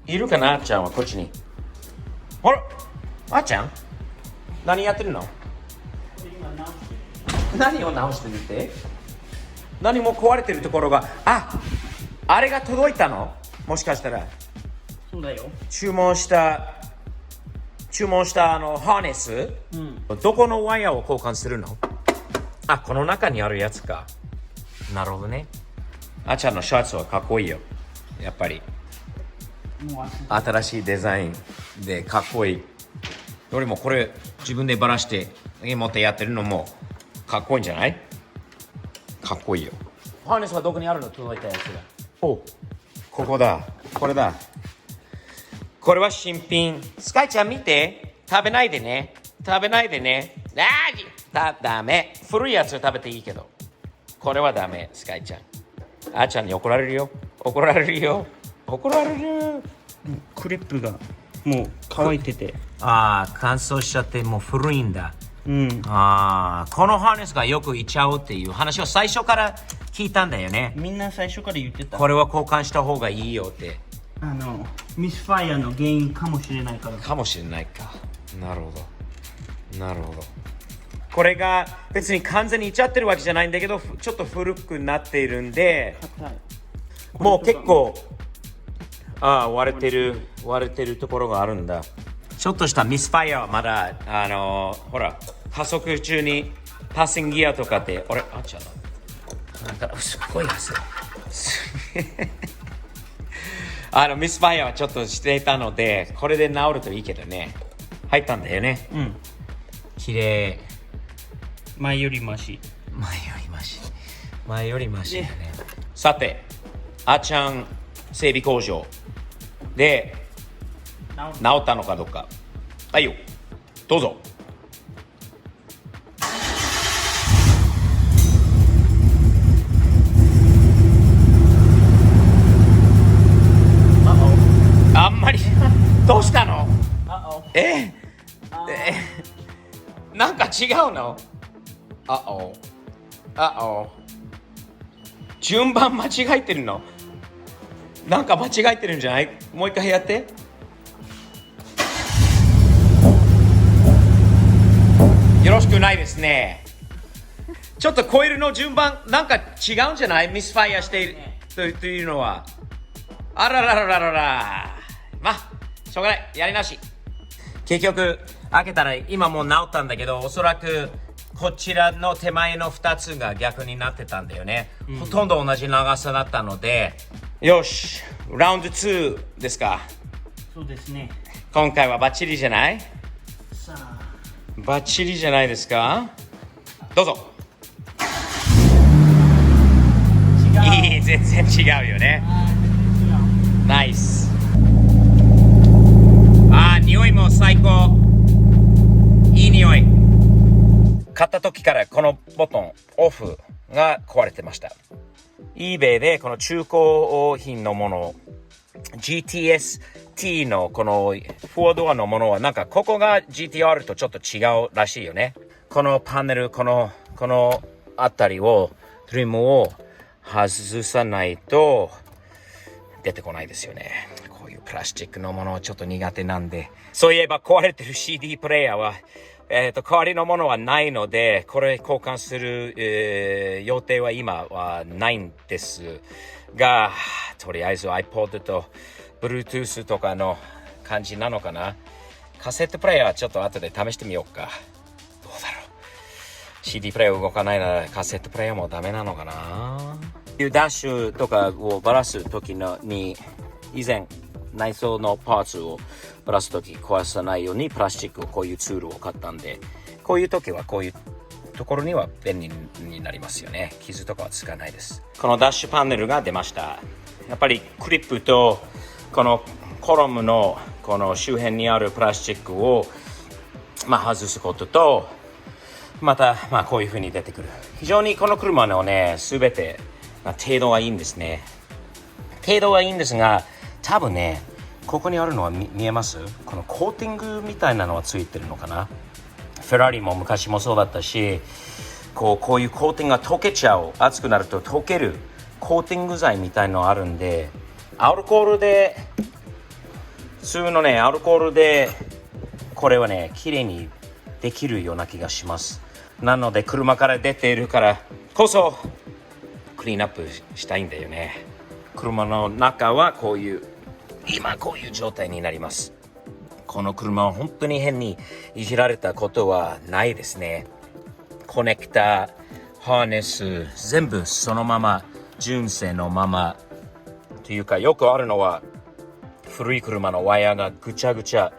いるかなあっちゃんはこっちに。あら、あっちゃん何やってるの？何を直してるって？何も壊れてるところが、あれが届いたの？もしかしたら。そうだよ。注文したハーネス、どこのワイヤーを交換するの？この中にあるやつか。なるほどね。あっちゃんのシャツはかっこいいよ。やっぱり。もう新しいデザインでかっこいい。どれもこれ自分でバラして持ってやってるのもかっこいいんじゃない？かっこいいよ。ハーネスはどこにあるの？届いたやつが。ここだ。これだ。これは新品。スカイちゃん見て。食べないでね。ダメ。古いやつを食べていいけど。これはダメ、スカイちゃん。あーちゃんに怒られるよ。クリップがもう乾いてて。乾燥しちゃってもう古いんだ。このハーネスがよくいっちゃうっていう話を最初から聞いたんだよね。みんな最初から言ってた。これは交換した方がいいよって。ミスファイアの原因かもしれないから。かもしれないか。なるほど。これが別に完全にいっちゃってるわけじゃないんだけど、ちょっと古くなっているんで、もう結構割れてるところがあるんだ。ちょっとしたミスファイアはまだほら加速中にパッシングギアとかってあっちゃうなんかすごい汗ミスファイアはちょっとしていたので、これで治るといいけどね。入ったんだよね。綺麗。前よりマシだね。さて、あっちゃん整備工場で治ったのかどうか。はいよ、どうぞ。あんまりどうしたの？なんか違うの？順番間違えてるの？なんか間違えてるんじゃない？もう一回やって。よろしくないですね。ちょっとコイルの順番なんか違うんじゃない？ミスファイアしているというのは。あらららららら。まあしょうがない、やりなし。結局開けたら今もう治ったんだけど、おそらくこちらの手前の2つが逆になってたんだよね。ほとんど同じ長さだったので、よし、ラウンド2ですか。そうですね。今回はバッチリじゃない？さあ、バッチリじゃないですか。どうぞ。いい、全然違うよね。ナイス。匂いも最高。いい匂い。買った時からこのボタンオフが壊れてました。eBay でこの中古品のもの GTS-T のこの4ドアのものはなんかここが GTR とちょっと違うらしいよね。このパネル、このあたりをトリムを外さないと出てこないですよね。こういうプラスチックのものはちょっと苦手なんで。そういえば壊れてる CD プレイヤーは代わりのものはないので、これ交換する、予定は今はないんですが、とりあえず iPod と Bluetooth とかの感じなのかな。カセットプレイヤーはちょっと後で試してみようか。どうだろう。CD プレイヤー動かないならカセットプレイヤーもダメなのかな。ダッシュとかをバラす時に以前内装のパーツをバラすとき壊さないようにプラスチックをこういうツールを買ったんで、こういう時はこういうところには便利になりますよね。傷とかはつかないです。このダッシュパネルが出ました。やっぱりクリップとこのコロムのこの周辺にあるプラスチックを外すことと、またこういう風に出てくる。非常にこの車のね全て程度はいいんですね。程度はいいんですが、多分ねここにあるのは見えます？このコーティングみたいなのはついてるのかな。フェラーリも昔もそうだったし、こういうコーティングが溶けちゃう、熱くなると溶けるコーティング剤みたいのあるんで、アルコールで通のねアルコールでこれはね綺麗にできるような気がします。なので車から出ているからこそクリーンアップしたいんだよね。車の中は今こういう状態になります。この車は本当に変にいじられたことはないですね。コネクタ、ハーネス全部そのまま純正のままというか、よくあるのは古い車のワイヤーがぐちゃぐちゃ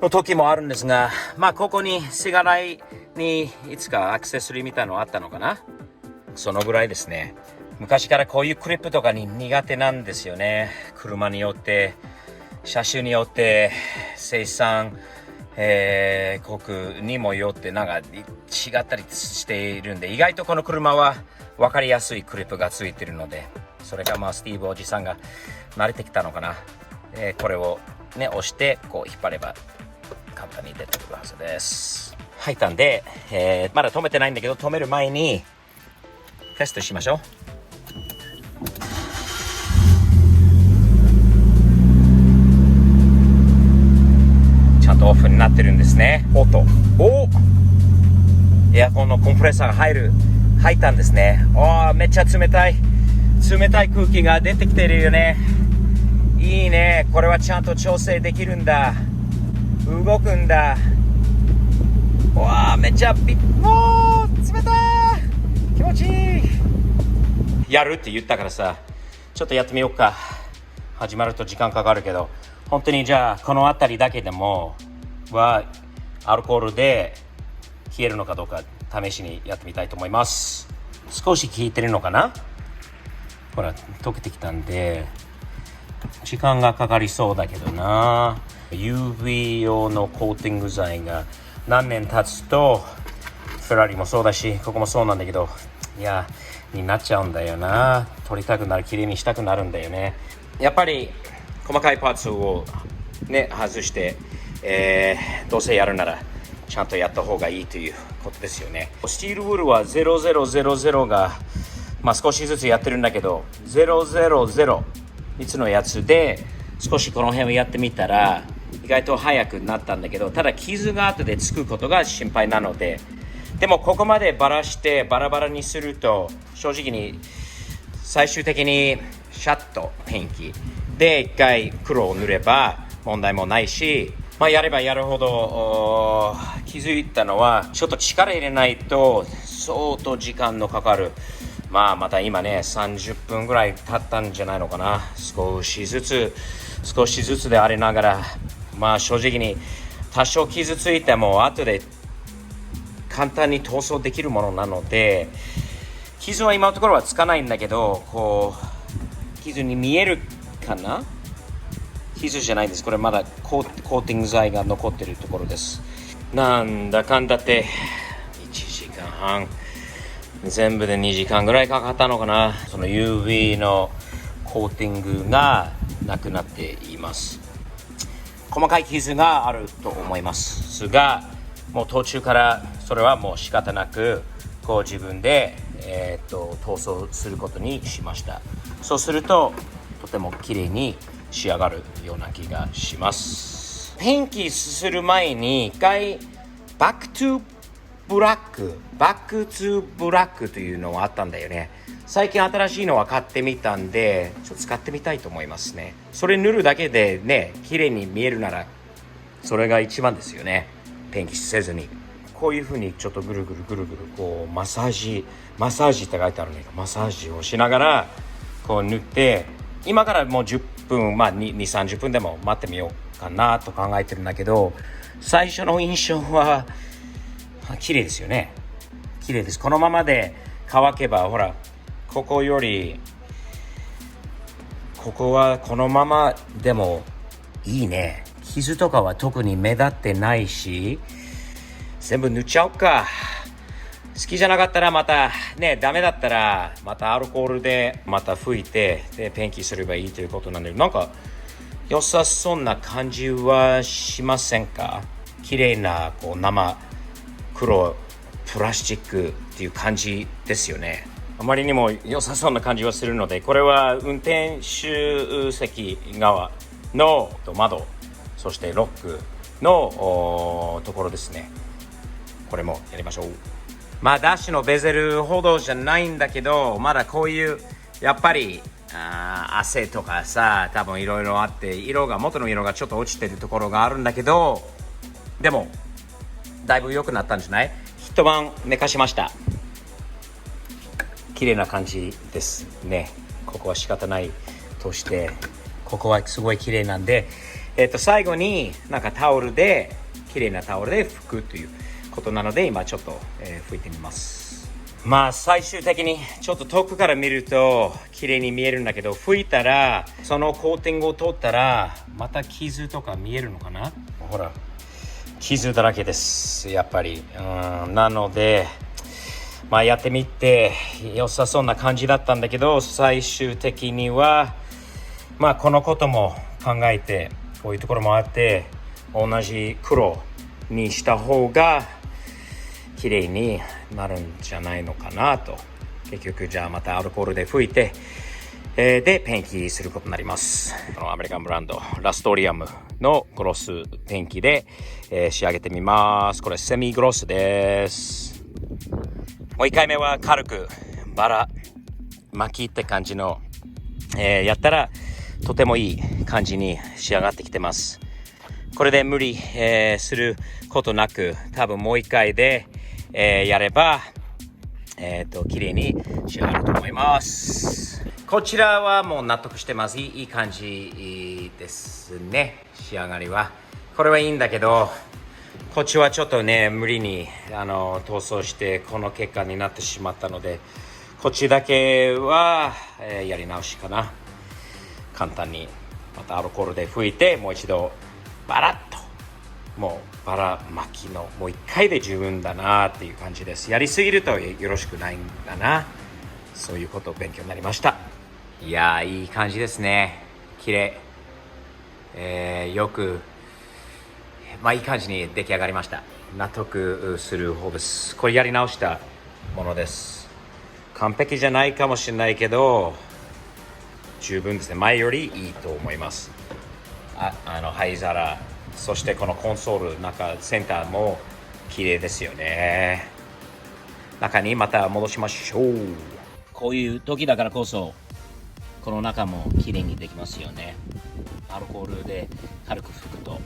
の時もあるんですが、ここにしがないにいつかアクセサリーみたいなのあったのかな。そのぐらいですね。昔からこういうクリップとかに苦手なんですよね。車によって車種によって生産国にもよってなんか違ったりしているんで、意外とこの車は分かりやすいクリップがついているので、それがスティーブおじさんが慣れてきたのかな。これをね押してこう引っ張れば簡単に出てくるはずです。入ったんで、まだ止めてないんだけど、止める前にテストしましょう。オフになってるんですね。エアコンのコンプレッサーが入ったんですね。めっちゃ冷たい空気が出てきてるよね。いいね。これはちゃんと調整できるんだ。動くんだ。めっちゃ冷たい。気持ちいい。やるって言ったからさ、ちょっとやってみようか。始まると時間かかるけど、本当にじゃあこの辺りだけでもはアルコールで消えるのかどうか試しにやってみたいと思います。少し効いてるのかな。ほら溶けてきたんで時間がかかりそうだけどな。 UV 用のコーティング剤が何年経つとフェラーリもそうだしここもそうなんだけどになっちゃうんだよな。取りたくなる、綺麗にしたくなるんだよね。やっぱり細かいパーツをね外してどうせやるならちゃんとやった方がいいということですよね。スティールウールは0000が、少しずつやってるんだけど000いつのやつで少しこの辺をやってみたら意外と早くなったんだけど、ただ傷が後でつくことが心配なので、でもここまでバラしてバラバラにすると正直に最終的にシャッとペンキで一回黒を塗れば問題もないし、やればやるほど気づいたのはちょっと力入れないと相当時間のかかる。また今ね30分ぐらい経ったんじゃないのかな。少しずつでありながら正直に多少傷ついても後で簡単に塗装できるものなので、傷は今のところはつかないんだけど傷に見えるかな。傷じゃないです。これまだコーティング剤が残ってるところです。なんだかんだって1時間半全部で2時間ぐらいかかったのかな。その UV のコーティングがなくなっています。細かい傷があると思いますが、もう途中からそれはもう仕方なく自分で、塗装することにしました。そうするととても綺麗に仕上がるような気がします。ペンキする前に一回バックトゥブラックというのがあったんだよね。最近新しいのは買ってみたんでちょっと使ってみたいと思いますね。それ塗るだけでね綺麗に見えるならそれが一番ですよね。ペンキせずにこういう風にちょっとぐるぐるマッサージって書いてあるね。マッサージをしながら塗って、今からもう10分2-30分でも待ってみようかなと考えてるんだけど、最初の印象は綺麗ですよね。綺麗です。このままで乾けばほらここはこのままでもいいね。傷とかは特に目立ってないし、全部塗っちゃおうか。好きじゃなかったらまたね、ダメだったらまたアルコールでまた拭いてでペンキすればいいということなんで、なんか良さそうな感じはしませんか。綺麗な生黒プラスチックっていう感じですよね。あまりにも良さそうな感じはするので、これは運転手席側の窓、そしてロックのところですね。これもやりましょう。まあダッシュのベゼルほどじゃないんだけど、まだこういうやっぱり汗とかさ、多分いろいろあって元の色がちょっと落ちてるところがあるんだけど、でもだいぶ良くなったんじゃない？一晩寝かしました。綺麗な感じですね。ここは仕方ないとして、ここはすごい綺麗なんで、最後になんかタオルで綺麗なタオルで拭くということなので、今ちょっと、拭いてみます。まあ最終的にちょっと遠くから見ると綺麗に見えるんだけど、拭いたらそのコーティングを取ったらまた傷とか見えるのかな。ほら傷だらけです、やっぱり。なのでまあやってみて良さそうな感じだったんだけど、最終的にはまあこのことも考えて、こういうところもあって同じ黒にした方が綺麗になるんじゃないのかなと。結局じゃあまたアルコールで拭いて、でペンキすることになります。このアメリカンブランドラストリアムのグロスペンキで、仕上げてみます。これセミグロスです。もう1回目は軽くバラ巻きって感じの、やったらとてもいい感じに仕上がってきてます。これで無理、することなく、多分もう1回で、やれば綺麗に仕上がると思います。こちらはもう納得してます。いい感じですね、仕上がりは。これはいいんだけど、こっちはちょっとね無理に塗装してこの結果になってしまったので、こっちだけは、やり直しかな。簡単にまたアルコールで拭いて、もう一度バラッと、もうバラ巻きのもう1回で十分だなっていう感じです。やりすぎるとよろしくないんだな。そういうことを勉強になりました。いやー、いい感じですね。綺麗、よくまあいい感じに出来上がりました。納得する方です。これやり直したものです。完璧じゃないかもしれないけど十分ですね。前よりいいと思います。灰皿、そしてこのコンソール中センターも綺麗ですよね。中にまた戻しましょう。こういう時だからこそこの中も綺麗にできますよね。アルコールで軽く拭くと、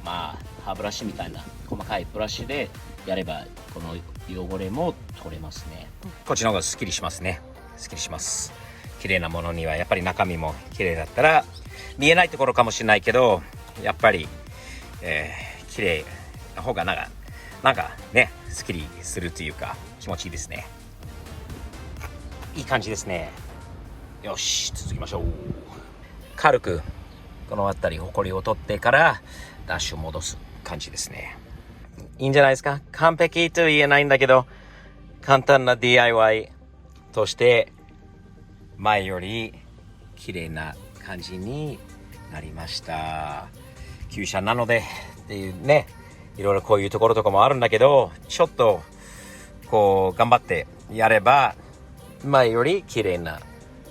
まあ歯ブラシみたいな細かいブラシでやればこの汚れも取れますね。こっちの方がスッキリしますね。スッキリします。綺麗なものにはやっぱり中身も綺麗だったら、見えないところかもしれないけどやっぱり、綺麗な方がなんかね、スッキリするというか気持ちいいですね。いい感じですね。よし、続きましょう。軽くこの辺りホコリを取ってからダッシュを戻す感じですね。いいんじゃないですか。完璧と言えないんだけど簡単な DIY として前より綺麗な感じになりました。旧車なのでっていうね、いろいろこういうところとかもあるんだけど、ちょっとこう頑張ってやれば前より綺麗な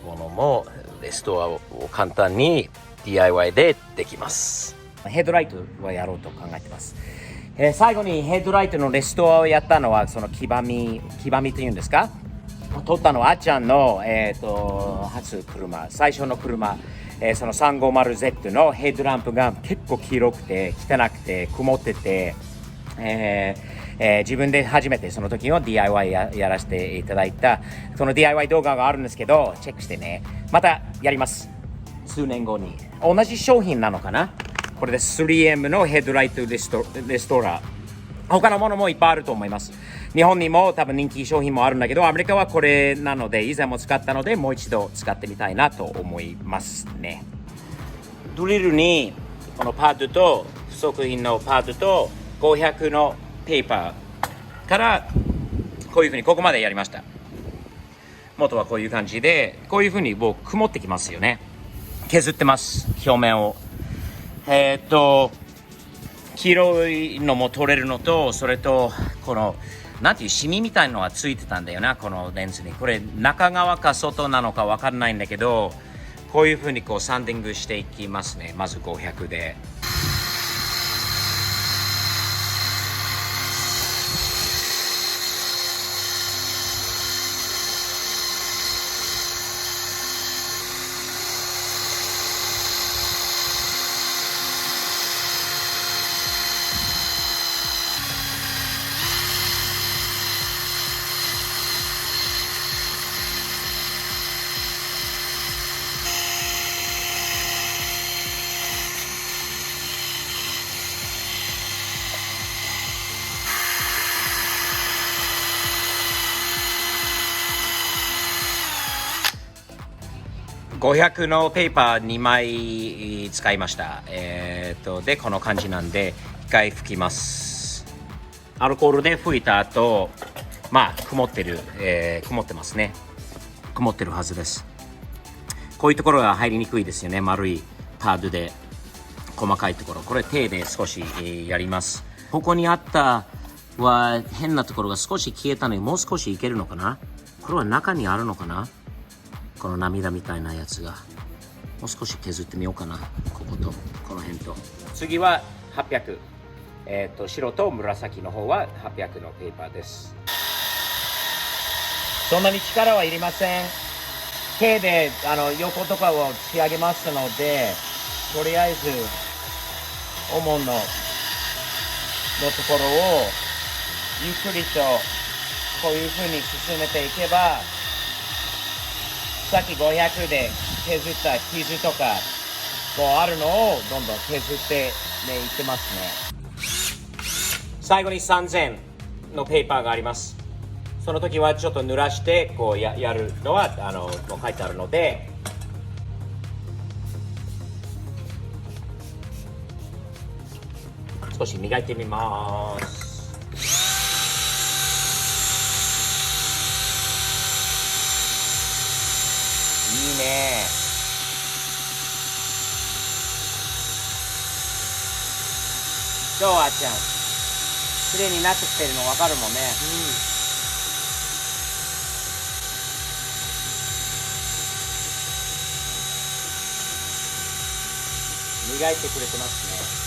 ものもレストアを簡単に DIY でできます。ヘッドライトはやろうと考えてます。最後にヘッドライトのレストアをやったのは、その黄ばみというんですか、撮ったのはあっちゃんの、最初の車、その 350Z のヘッドランプが結構黄色くて汚くて曇ってて、自分で初めてその時の DIY やらせていただいたその DIY 動画があるんですけど、チェックしてね。またやります、数年後に。同じ商品なのかな。これで 3M のヘッドライトレストラー、他のものもいっぱいあると思います。日本にも多分人気商品もあるんだけど、アメリカはこれなので以前も使ったのでもう一度使ってみたいなと思いますね。ドリルにこのパッドと不足品のパッドと500のペーパーからこういうふうにここまでやりました。元はこういう感じで、こういうふうにもう曇ってきますよね。削ってます表面を。黄色いのも取れるのと、それとこのなんていうシミみたいのがついてたんだよな、このレンズに。これ中側か外なのか分かんないんだけど、こういう風にこうサンディングしていきますね。まず500で。500のペーパー2枚使いました。で、この感じなんで、一回拭きます。アルコールで拭いた後、まあ、曇ってますね。曇ってるはずです。こういうところが入りにくいですよね。丸いパッドで、細かいところ。これ手で少しやります。ここにあったは変なところが少し消えたのに、もう少しいけるのかな？これは中にあるのかな？この涙みたいなやつがもう少し削ってみようかな。こことこの辺と。次は800、白と紫の方は800のペーパーです。そんなに力はいりません。手で横とかを仕上げますので、とりあえず主のところをゆっくりとこういう風に進めていけば、さっき500で削った傷とかこうあるのをどんどん削ってね、いってますね。最後に3000のペーパーがあります。その時はちょっと濡らしてこう やるのはもう書いてあるので、少し磨いてみます。いいね。どうあっちゃん、綺麗になってきてるの分かるもんね。磨いてくれてますね。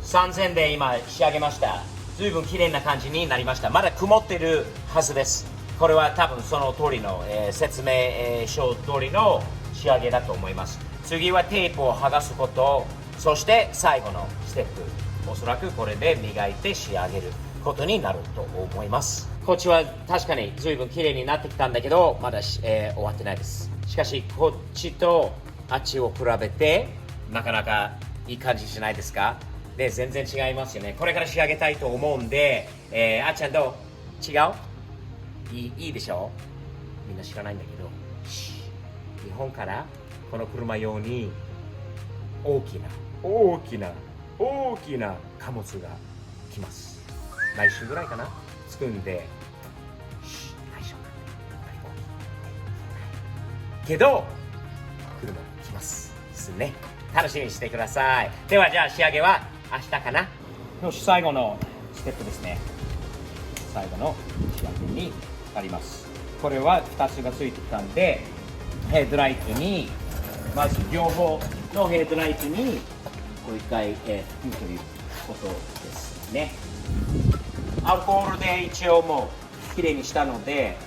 3000で今仕上げました。随分綺麗な感じになりました。まだ曇ってるはずです。これは多分その通りの、説明書通りの仕上げだと思います。次はテープを剥がすこと、そして最後のステップ、おそらくこれで磨いて仕上げることになると思います。こっちは確かに随分綺麗になってきたんだけど、まだ、終わってないです。しかしこっちとあっちを比べてなかなかいい感じじゃないですか。で、全然違いますよね。これから仕上げたいと思うんで、あっちゃんどう？違う？いいでしょ？みんな知らないんだけど、日本からこの車用に大きな貨物が来ます。来週ぐらいかな？着くんで、大丈夫。けど車来ますですね。楽しみにしてください。ではじゃあ仕上げは明日かな。よし、最後のステップですね。最後の仕上げにあります。これは2つがついてきたんで、ヘッドライトにまず両方のヘッドライトにこう一回拭くということですね。アルコールで一応もうきれいにしたので、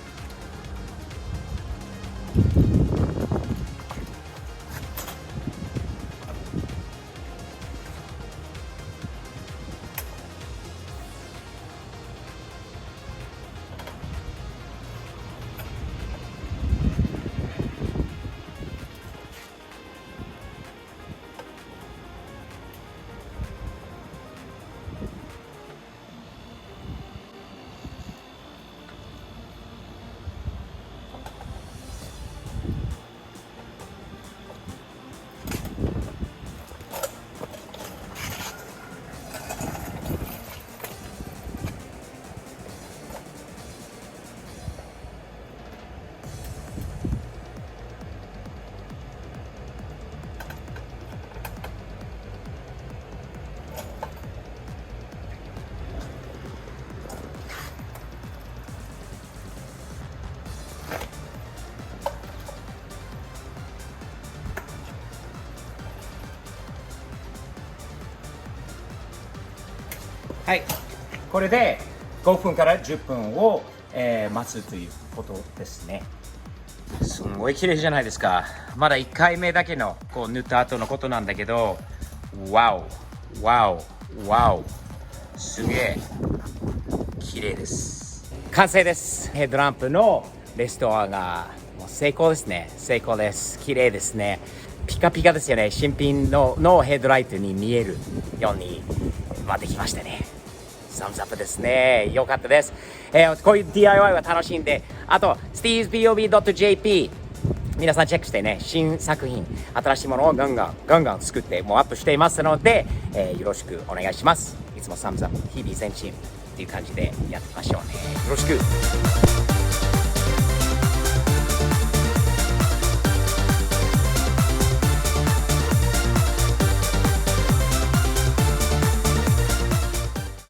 はい、これで5分から10分を、待つということですね。すごい綺麗じゃないですか。まだ1回目だけのこう塗った後のことなんだけど、ワオワオワオ、すげえ綺麗です。完成です。ヘッドランプのレストアがもう成功ですね。成功です。綺麗ですね。ピカピカですよね。新品のヘッドライトに見えるようにできましたね。サムズアップですね。よかったです。こういう DIY は楽しんで、あと stevesbob.jp 皆さんチェックしてね、新作品、新しいものをガンガン作ってもうアップしていますので、よろしくお願いします。いつもサムズアップ、日々前進っていう感じでやっていきましょうね。よろしく。